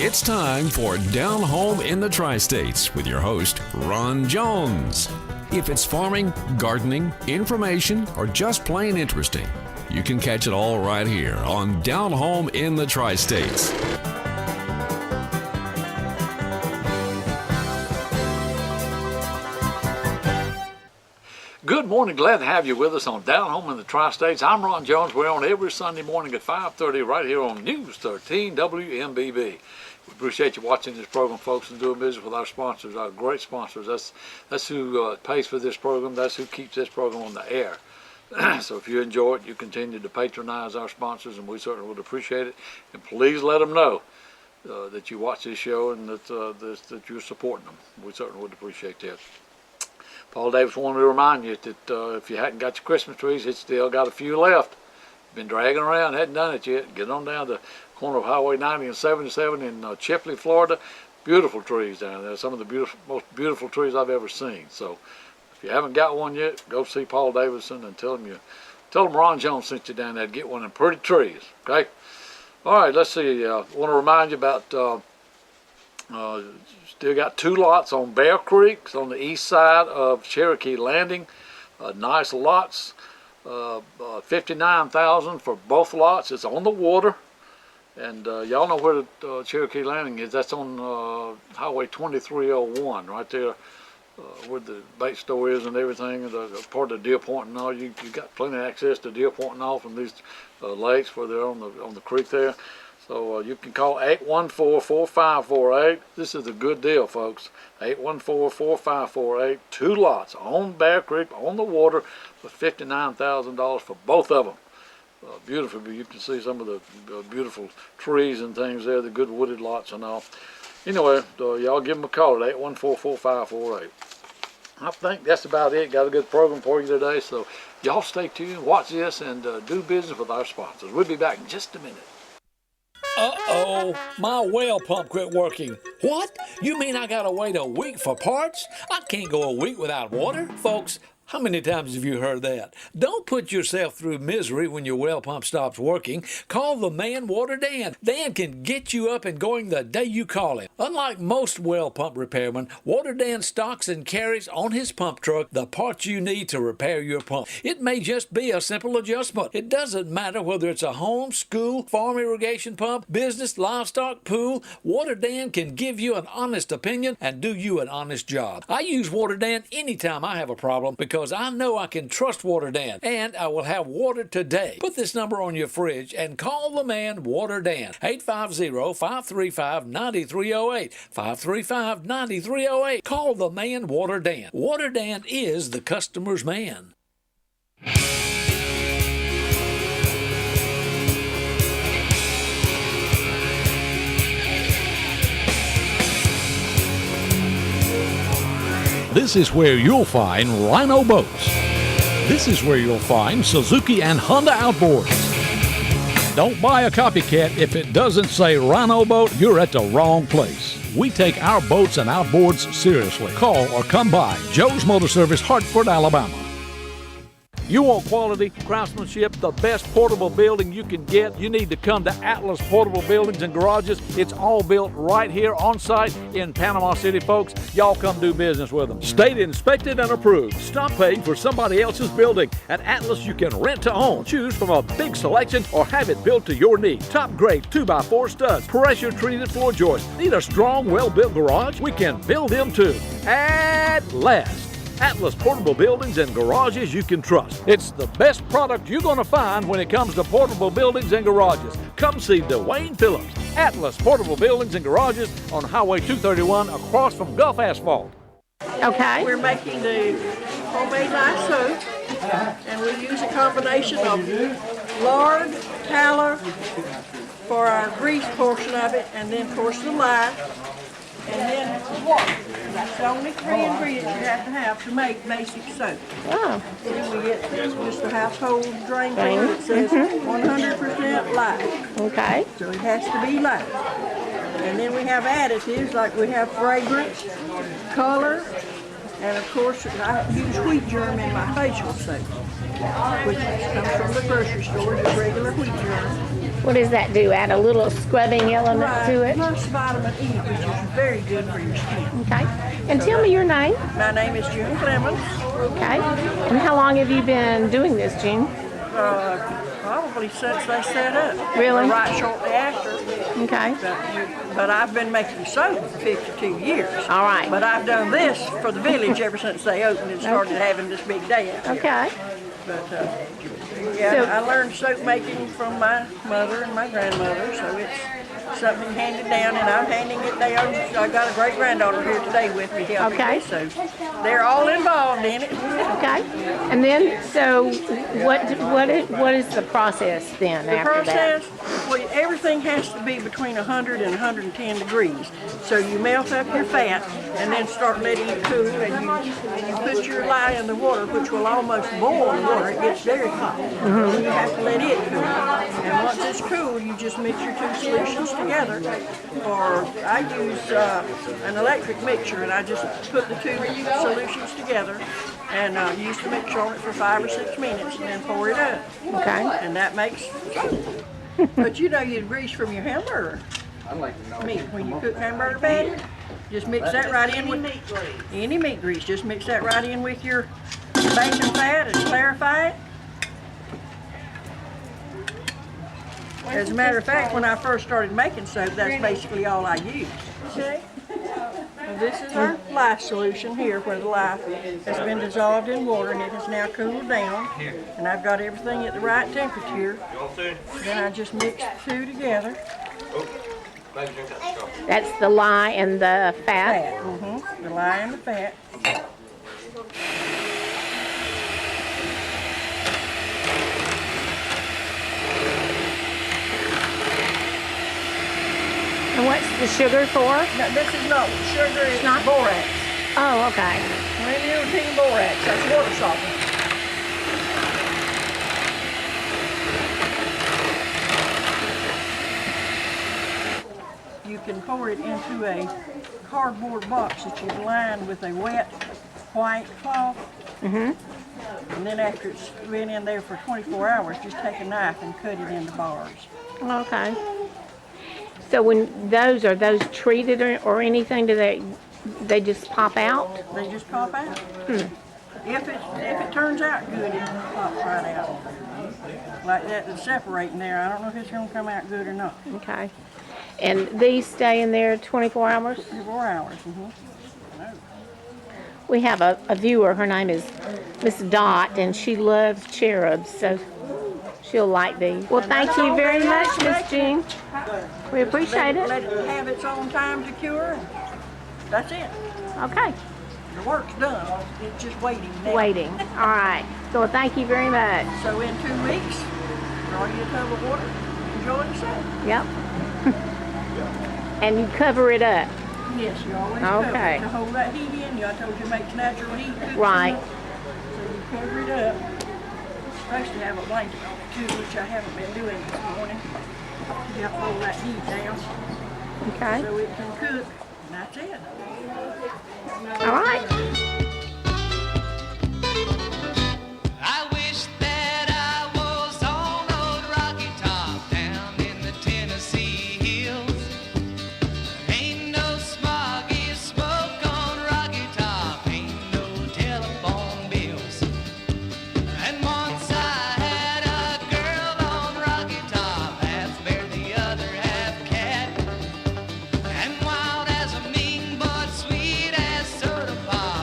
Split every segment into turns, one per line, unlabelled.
It's time for Down Home in the Tri-States with your host, Ron Jones. If it's farming, gardening, information, or just plain interesting, you can catch it all right here on Down Home in the Tri-States.
Good morning. Glad to have you with us on Down Home in the Tri-States. I'm Ron Jones. We're on every Sunday morning at 5:30 right here on News 13 WMBB. We appreciate you watching this program, folks, and doing business with our sponsors, our great sponsors. That's who pays for this program. That's who keeps this program on the air. So if you enjoy it, you continue to patronize our sponsors, and we certainly would appreciate it. And please let them know that you watch this show and that you're supporting them. We certainly would appreciate that. Paul Davis wanted to remind you that if you hadn't got your Christmas trees, it's still got a few left. Been dragging around, hadn't done it yet. Get on down the corner of Highway 90 and 77 in Chipley, Florida. Beautiful trees down there. Some of the most beautiful trees I've ever seen. So if you haven't got one yet, go see Paul Davison and tell him Ron Jones sent you down there to get one of them pretty trees. Okay. All right. Let's see. I want to remind you about. Still got 2 lots on Bear Creek. It's on the east side of Cherokee Landing. Nice lots. $59,000 for both lots. It's on the water. And y'all know where the Cherokee Landing is. That's on Highway 2301, right there where the bait store is and everything. The part of the deer point and all. You got plenty of access to deer point and all from these lakes where they're on the creek there. So you can call 814-4548. This is a good deal, folks. 814-4548. 2 lots on Bear Creek, on the water, for $59,000 for both of them. Beautiful. You can see some of the beautiful trees and things there, the good wooded lots and all. Anyway, y'all give them a call at 814-4548. I think that's about it. Got a good program for you today. So y'all stay tuned, watch this, and do business with our sponsors. We'll be back in just a minute.
Uh-oh, my well pump quit working. What? You mean I gotta wait a week for parts? I can't go a week without water? Folks, how many times have you heard that? Don't put yourself through misery when your well pump stops working. Call the man, Water Dan. Dan can get you up and going the day you call him. Unlike most well pump repairmen, Water Dan stocks and carries on his pump truck the parts you need to repair your pump. It may just be a simple adjustment. It doesn't matter whether it's a home, school, farm irrigation pump, business, livestock, pool. Water Dan can give you an honest opinion and do you an honest job. I use Water Dan anytime I have a problem because I know I can trust Water Dan, and I will have water today. Put this number on your fridge and call the man, Water Dan. 850-535-9308. 535-9308. Call the man, Water Dan. Water Dan is the customer's man.
This is where you'll find Rhino boats. This is where you'll find Suzuki and Honda outboards. Don't buy a copycat if it doesn't say Rhino boat, you're at the wrong place. We take our boats and outboards seriously. Call or come by Joe's Motor Service, Hartford, Alabama.
You want quality, craftsmanship, the best portable building you can get, you need to come to Atlas Portable Buildings and Garages. It's all built right here on site in Panama City, folks. Y'all come do business with them. State inspected and approved. Stop paying for somebody else's building. At Atlas, you can rent to own. Choose from a big selection or have it built to your need. Top grade 2x4 studs, pressure treated floor joists. Need a strong, well-built garage? We can build them too. At last. Atlas Portable Buildings and Garages you can trust. It's the best product you're going to find when it comes to portable buildings and garages. Come see Dwayne Phillips. Atlas Portable Buildings and Garages on Highway 231 across from Gulf Asphalt.
Okay.
We're making the homemade lye soap, and we use a combination of lard, tallow for our grease portion of it, and then of course the lye, and then water. That's the only 3 ingredients you have to make basic soap.
Wow.
Then we get just a household drain cleaner that says 100% lye.
Okay.
So it has to be lye. And then we have additives like we have fragrance, color, and of course I use wheat germ in my facial soap, which comes from the grocery store, just regular wheat germ.
What does that do? Add a little scrubbing element to it?
Plus vitamin E, which is very good for your skin.
Okay. And tell me your name.
My name is June Clemens.
Okay. And how long have you been doing this, June?
Probably since they set up.
Really?
Or right shortly after.
Okay.
But I've been making soap for 52 years.
All right.
But I've done this for the village ever since they opened and started having this big day out here.
Okay.
But yeah, I learned soap making from my mother and my grandmother, so it's something handed down, and I'm handing it down. I got a great granddaughter here today with me helping me, so they're all involved in it.
Okay. And then, so what is the process then after that?
The process, well, everything has to be between 100 and 110 degrees. So you melt up your fat and then start letting it cool, and you put your lye in the water, which will almost boil the water. It gets very hot. And you have to let it cool. And once it's cool, you just mix your two solutions together. Or I use an electric mixer, and I just put the two solutions together and use the mixer on it for 5 or 6 minutes, and then pour it up.
Okay.
And that makes But you know, you grease from your hamburger meat when you cook hamburger patty. Just mix that right in with any meat grease. Just mix that right in with your bacon fat and clarify it. As a matter of fact, when I first started making soap, that's basically all I used. Okay. This is our lye solution here, where the lye has been dissolved in water and it has now cooled down. And I've got everything at the right temperature. Then I just mix the two together.
That's the lye and the fat?
The lye and the fat.
And what's the sugar for?
No, this is not sugar, it's not borax.
Oh, okay.
Neodymium borax, that's water softener. You can pour it into a cardboard box that you've lined with a wet white cloth. And then after it's been in there for 24 hours, just take a knife and cut it into bars.
Okay. So when are those treated or anything? Do they just pop out?
They just pop out. If it turns out good, it pops right out. Like that, it's separating there. I don't know if it's going to come out good or not.
Okay. And these stay in there 24 hours?
24 hours.
We have a viewer. Her name is Miss Dot, and she loves cherubs, so she'll like these. Well, thank you very much, Miss Jean. We appreciate it.
Let it have its own time to cure. That's it.
Okay.
The work's done. It's just waiting now.
Waiting. All right. So thank you very much.
So in 2 weeks, draw you a tub of water, enjoy the sun.
Yep. And you cover it up.
Yes, you always cover
Okay.
it to hold that heat in. You, I told you it makes natural heat.
Right.
So you cover it up. Supposed to have a blanket on it too, which I haven't been doing this morning. You have to hold that heat down.
Okay.
So it can cook, and that's it.
All right.
I wish that I was on old Rocky Top down in the Tennessee hills. Ain't no smoggy smoke on Rocky Top, ain't no telephone bills. And once I had a girl on Rocky Top, half bear, the other half cat. And wild as a mean but sweet as soda pop.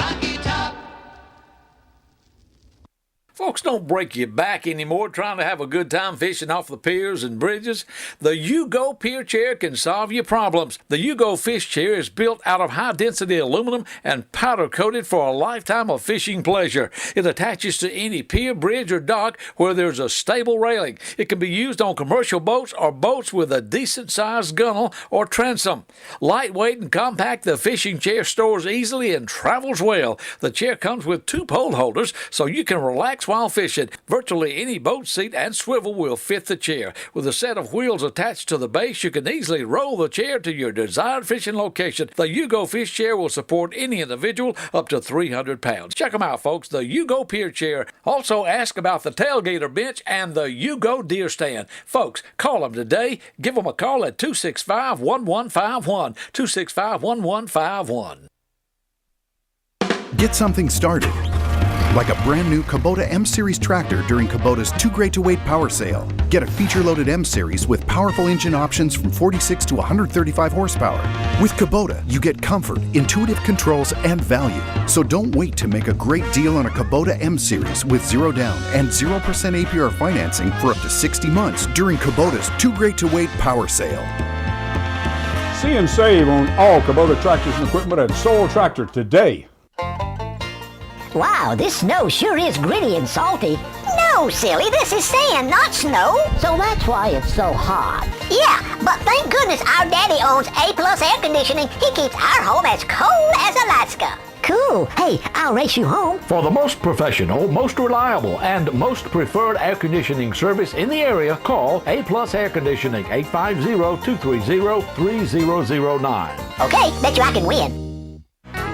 Rocky Top.
Folks, don't break your back anymore trying to have a good time fishing off the piers and bridges. The U-Go Pier Chair can solve your problems. The U-Go Fish Chair is built out of high-density aluminum and powder-coated for a lifetime of fishing pleasure. It attaches to any pier, bridge, or dock where there's a stable railing. It can be used on commercial boats or boats with a decent-sized gunnel or transom. Lightweight and compact, the fishing chair stores easily and travels well. The chair comes with 2 pole holders so you can relax while fishing. Virtually any boat seat and swivel will fit the chair. With a set of wheels attached to the base, you can easily roll the chair to your desired fishing location. The U-Go Fish Chair will support any individual up to 300 pounds. Check them out, folks, the U-Go Pier Chair. Also ask about the Tailgater Bench and the U-Go Deer Stand. Folks, call them today. Give them a call at 265-1151, 265-1151.
Get something started. Like a brand new Kubota M-Series tractor during Kubota's Too Great to Wait power sale. Get a feature-loaded M-Series with powerful engine options from 46 to 135 horsepower. With Kubota, you get comfort, intuitive controls, and value. So don't wait to make a great deal on a Kubota M-Series with 0 down and 0% APR financing for up to 60 months during Kubota's Too Great to Wait power sale.
See and save on all Kubota tractors and equipment at Soul Tractor today.
Wow, this snow sure is gritty and salty. No, silly, this is sand, not snow. So that's why it's so hot. Yeah, but thank goodness our daddy owns A-Plus Air Conditioning. He keeps our home as cold as Alaska. Cool. Hey, I'll race you home.
For the most professional, most reliable, and most preferred air conditioning service in the area, call A-Plus Air Conditioning, 850-230-3009.
Okay, bet you I can win.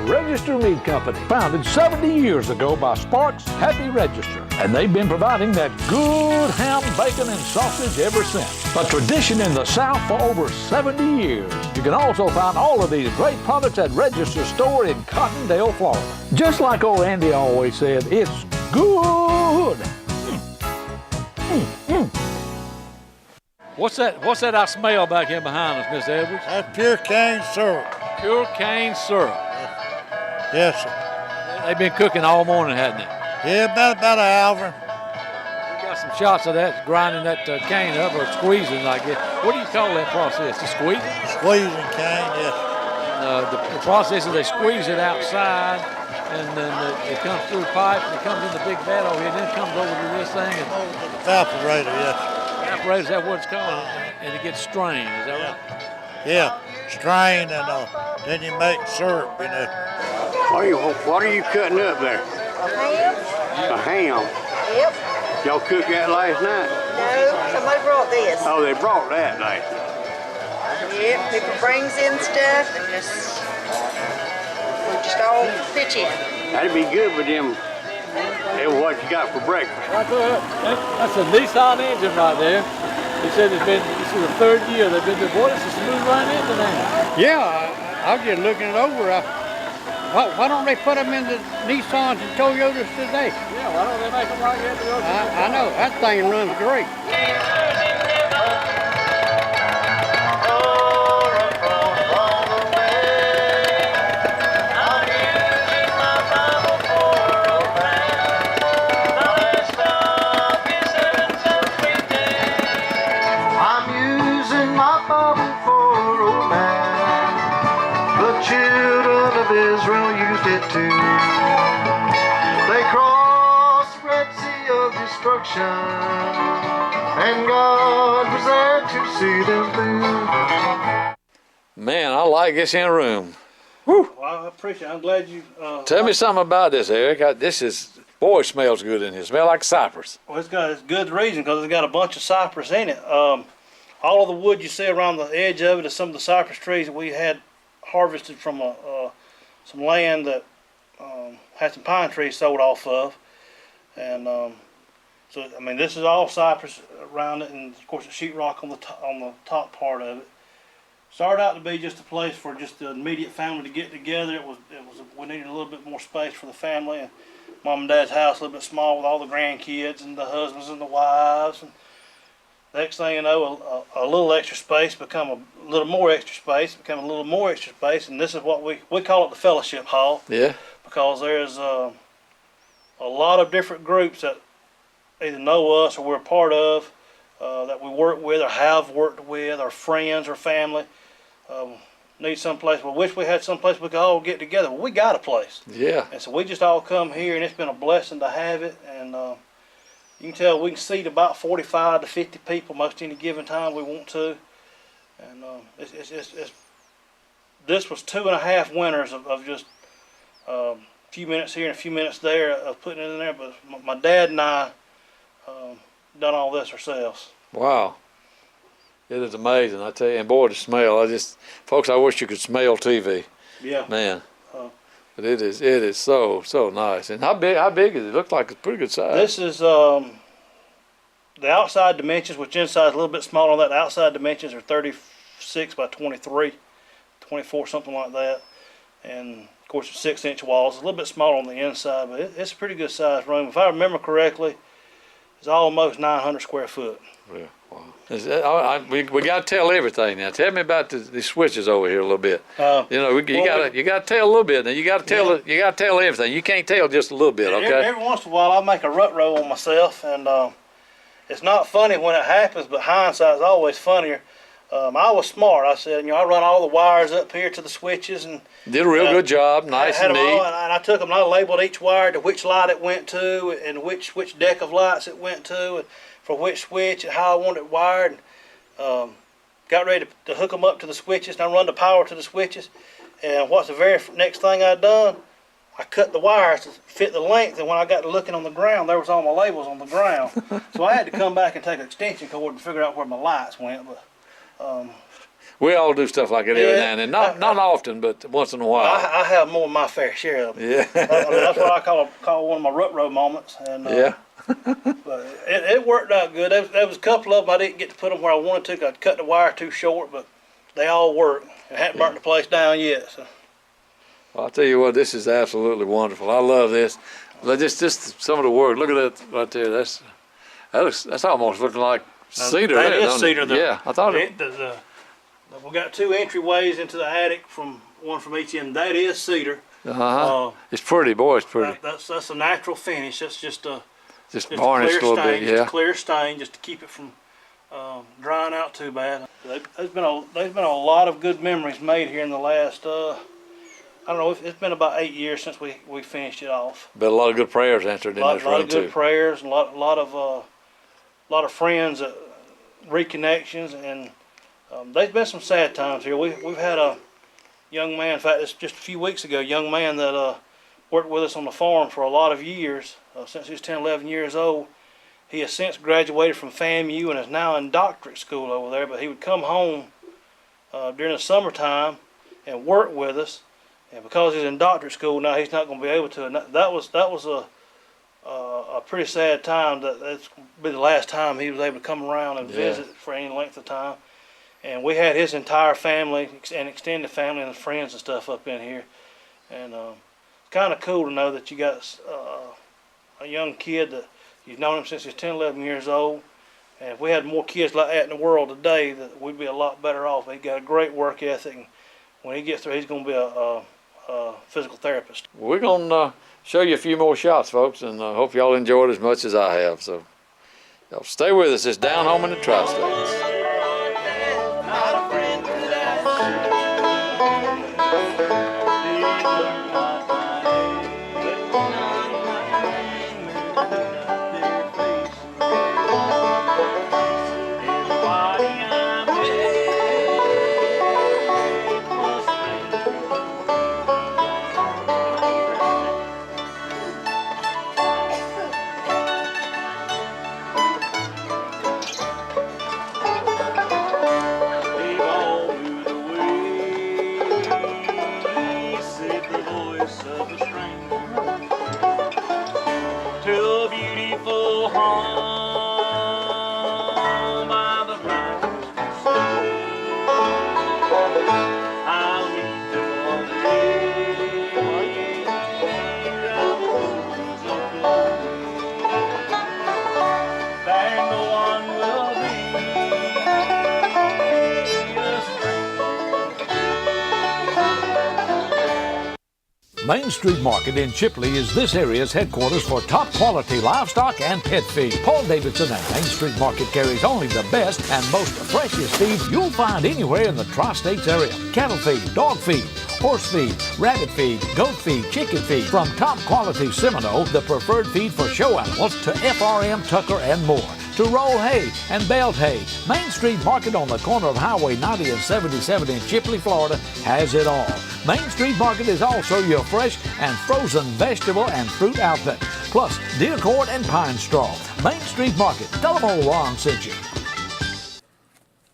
Register Meat Company, founded 70 years ago by Sparks Happy Register, and they've been providing that good ham, bacon, and sausage ever since. A tradition in the South for over 70 years. You can also find all of these great products at Register Store in Cottondale, Florida. Just like old Andy always said, it's good. What's that I smell back here behind us, Miss Edwards?
That's pure cane syrup.
Pure cane syrup.
Yes, sir.
They've been cooking all morning, hadn't they?
Yeah, about an hour.
We got some shots of that, grinding that cane up or squeezing like it. What do you call that process? The squeezing?
Squeezing cane, yes.
The process is they squeeze it outside, and then it comes through the pipe, and it comes in the big vat over here, and then it comes over to this thing. And
Evaporator, yes.
Evaporator, is that what it's called? And it gets strained, is that right?
Yeah, strain, and then you make syrup, you know.
What are you cutting up there?
A ham?
A ham?
Yep.
Y'all cook that last night?
No, somebody brought this.
Oh, they brought that last night.
Yep, people brings in stuff and we just all pitch in.
That'd be good with them. What you got for breakfast?
That's a Nissan engine right there. He said this is the 3rd year they've been there. Boy, it's a smooth running engine now.
Yeah, I was just looking it over. Why don't they put them in the Nissans and Toyotas today?
Yeah, why don't they make them like that?
I know, that thing runs great.
I'm using my Bible for romance. The children of Israel used it too. They crossed the Red Sea of destruction, and God was there to see them through.
Man, I like this in a room.
Well, I appreciate it. I'm glad you...
Tell me something about this, Eric. Boy, it smells good in here. Smell like cypress.
Well, it's good reason, because it's got a bunch of cypress in it. All of the wood you see around the edge of it is some of the cypress trees that we had harvested from some land that had some pine trees sold off of. And so, I mean, this is all cypress around it, and of course the sheetrock on the top part of it. Started out to be just a place for just the immediate family to get together. We needed a little bit more space for the family, and Mom and Dad's house a little bit small with all the grandkids and the husbands and the wives. And next thing you know, a little extra space become a little more extra space, become a little more extra space, and this is what we call it the fellowship hall.
Yeah.
because there's a lot of different groups that either know us or we're a part of, that we work with or have worked with, our friends or family. Need someplace. We wish we had someplace we could all get together. Well, we got a place.
Yeah.
And so we just all come here, and it's been a blessing to have it. And you can tell we can seat about 45 to 50 people most any given time we want to. And this was 2.5 winters of just a few minutes here and a few minutes there of putting it in there. But my dad and I done all this ourselves.
Wow. It is amazing, I tell you. And boy, the smell. Folks, I wish you could smell TV.
Yeah.
Man. But it is so nice. And how big is it? It looks like it's pretty good size.
This is the outside dimensions, which inside is a little bit smaller than that. The outside dimensions are 36 by 23, 24, something like that. And of course, it's 6-inch walls. It's a little bit smaller on the inside, but it's a pretty good sized room. If I remember correctly, it's almost 900 square foot.
Yeah, wow. We got to tell everything now. Tell me about the switches over here a little bit. You got to tell a little bit. Now you got to tell everything. You can't tell just a little bit, okay?
Every once in a while, I make a rut row on myself, and it's not funny when it happens, but hindsight is always funnier. I was smart. I said, I run all the wires up here to the switches and
did a real good job, nice and neat.
And I took them and I labeled each wire to which light it went to and which deck of lights it went to and for which switch and how I wanted it wired. Got ready to hook them up to the switches, and I run the power to the switches. And what's the very next thing I done? I cut the wires to fit the length, and when I got to looking on the ground, there was all my labels on the ground. So I had to come back and take an extension cord and figure out where my lights went. But
we all do stuff like that every now and then. Not often, but once in a while.
I have more than my fair share of them.
Yeah.
That's what I call one of my rut row moments. And
yeah.
But it worked out good. There was a couple of them I didn't get to put them where I wanted to. I cut the wire too short, but they all work. I hadn't burnt the place down yet. So.
Well, I'll tell you what, this is absolutely wonderful. I love this. Just some of the work. Look at that right there. That's almost looking like cedar.
That is cedar.
Yeah, I thought
we got 2 entryways into the attic, one from each end. That is cedar.
It's pretty, boy. It's pretty.
That's a natural finish. That's just
varnished a little bit. Yeah.
Just a clear stain, just to keep it from drying out too bad. There's been a lot of good memories made here in the last. I don't know. It's been about 8 years since we finished it off.
But a lot of good prayers answered in this room too. A lot of good
prayers, a lot of friends, reconnections, and there's been some sad times here. We've had a young man. In fact, it's just a few weeks ago. A young man that worked with us on the farm for a lot of years, since he was 10, 11 years old. He has since graduated from FAMU and is now in doctorate school over there. But he would come home during the summertime and work with us. And because he's in doctorate school now, he's not going to be able to. And that was a pretty sad time. That's going to be the last time he was able to come around and visit for any length of time. And we had his entire family and extended family and friends and stuff up in here. And it's kind of cool to know that you got a young kid that you've known him since he's 10, 11 years old. And if we had more kids like that in the world today, that we'd be a lot better off. He got a great work ethic. And when he gets through, he's going to be a physical therapist.
We're going to show you a few more shots, folks, and I hope y'all enjoyed it as much as I have. So y'all stay with us. It's Down Home in the Tri-States.
Main Street Market in Chipley is this area's headquarters for top quality livestock and pet feed. Paul Davidson and Main Street Market carries only the best and most freshest feed you'll find anywhere in the Tri-States area. Cattle feed, dog feed, horse feed, rabbit feed, goat feed, chicken feed. From top quality Seminole, the preferred feed for show animals, to FRM, Tucker, and more. To roll hay and baled hay, Main Street Market on the corner of Highway 90 and 77 in Chipley, Florida has it all. Main Street Market is also your fresh and frozen vegetable and fruit outlet, plus deer cord and pine straw. Main Street Market. Tell them old Ron sent you.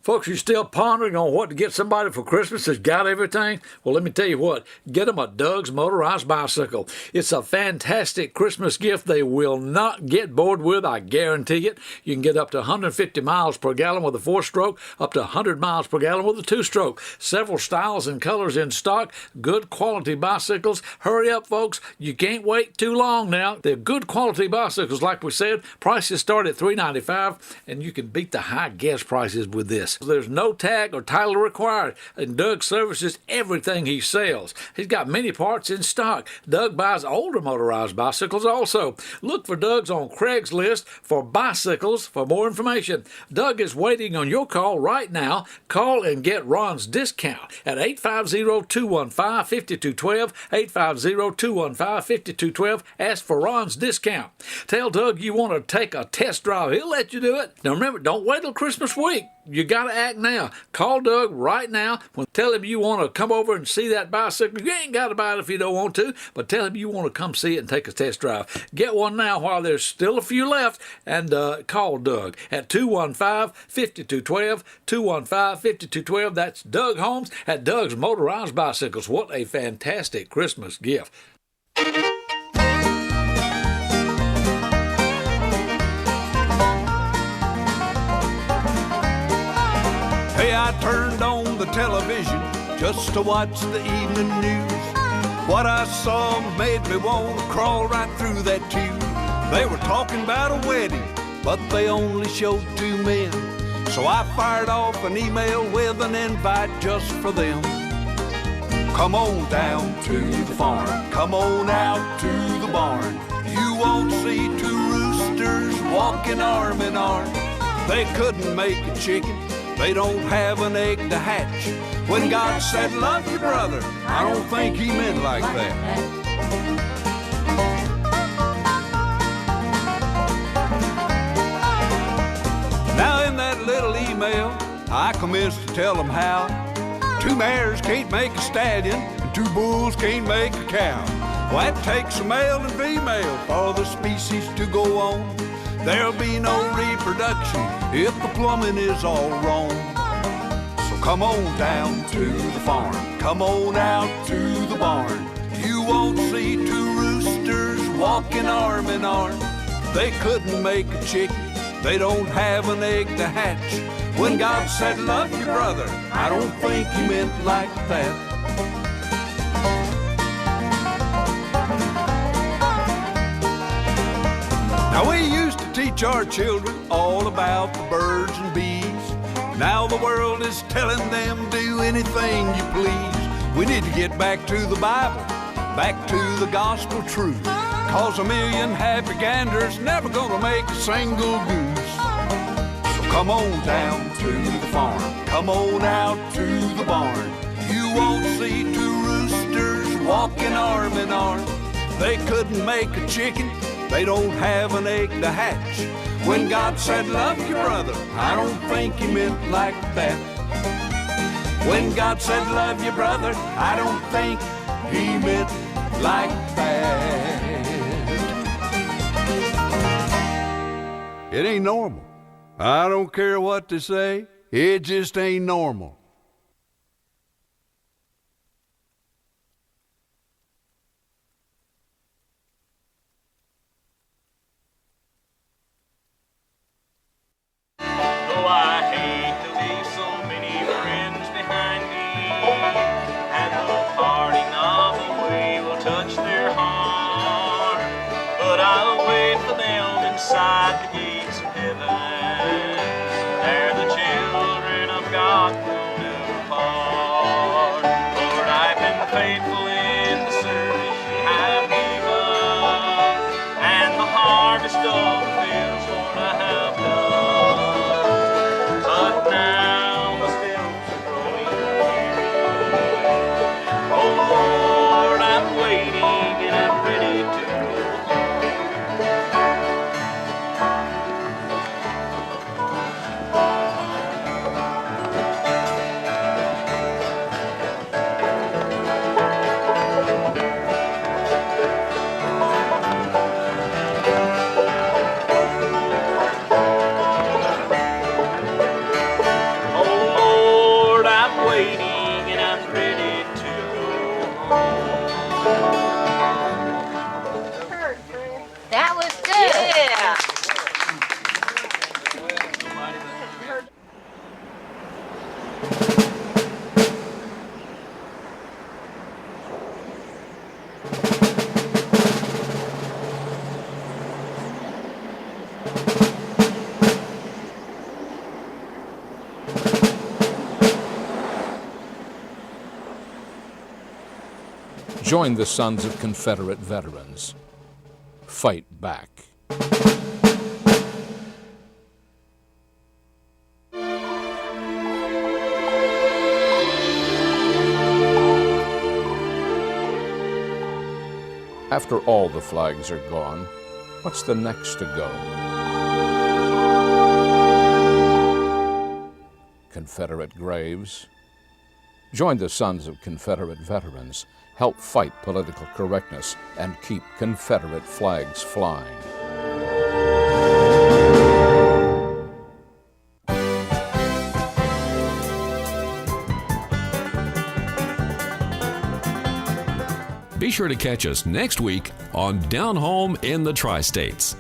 Folks, you still pondering on what to get somebody for Christmas that's got everything? Well, let me tell you what. Get them a Doug's motorized bicycle. It's a fantastic Christmas gift they will not get bored with, I guarantee it. You can get up to 150 miles per gallon with a 4-stroke, up to 100 miles per gallon with a 2-stroke. Several styles and colors in stock. Good quality bicycles. Hurry up, folks. You can't wait too long now. They're good quality bicycles, like we said. Prices start at $395, and you can beat the high gas prices with this. There's no tag or title required, and Doug services everything he sells. He's got many parts in stock. Doug buys older motorized bicycles also. Look for Doug's on Craigslist for bicycles for more information. Doug is waiting on your call right now. Call and get Ron's discount at 850-215-5212, 850-215-5212. Ask for Ron's discount. Tell Doug you want to take a test drive. He'll let you do it. Now remember, don't wait till Christmas week. You got to act now. Call Doug right now. Tell him you want to come over and see that bicycle. You ain't got to buy it if you don't want to, but tell him you want to come see it and take a test drive. Get one now while there's still a few left, and call Doug at 215-5212, 215-5212. That's Doug Holmes at Doug's Motorized Bicycles. What a fantastic Christmas gift.
Hey, I turned on the television just to watch the evening news. What I saw made me want to crawl right through that tube. They were talking about a wedding, but they only showed 2 men. So I fired off an email with an invite just for them. Come on down to the farm, come on out to the barn. You won't see 2 roosters walking arm in arm. They couldn't make a chicken, they don't have an egg to hatch. When God said, love your brother, I don't think he meant like that. Now in that little email, I commenced to tell them how 2 mares can't make a stallion, and 2 bulls can't make a cow. Well, that takes a male and female for the species to go on. There'll be no reproduction if the plumbing is all wrong. So come on down to the farm, come on out to the barn. You won't see 2 roosters walking arm in arm. They couldn't make a chicken, they don't have an egg to hatch. When God said love your brother, I don't think he meant like that. Now we used to teach our children all about the birds and bees. Now the world is telling them do anything you please. We need to get back to the Bible, back to the gospel truth. 'Cause a million happy ganders never gonna make a single goose. So come on down to the farm, come on out to the barn. You won't see 2 roosters walking arm in arm. They couldn't make a chicken, they don't have an egg to hatch. When God said love your brother, I don't think he meant like that. When God said love your brother, I don't think he meant like that. It ain't normal. I don't care what they say, it just ain't normal.
Inside the gates of heaven, they're the children of God will never part. Lord, I've been faithful in the service
Join the Sons of Confederate Veterans. Fight back. After all the flags are gone, what's the next to go? Confederate graves. Join the Sons of Confederate Veterans. Help fight political correctness and keep Confederate flags flying.
Be sure to catch us next week on Down Home in the Tri-States.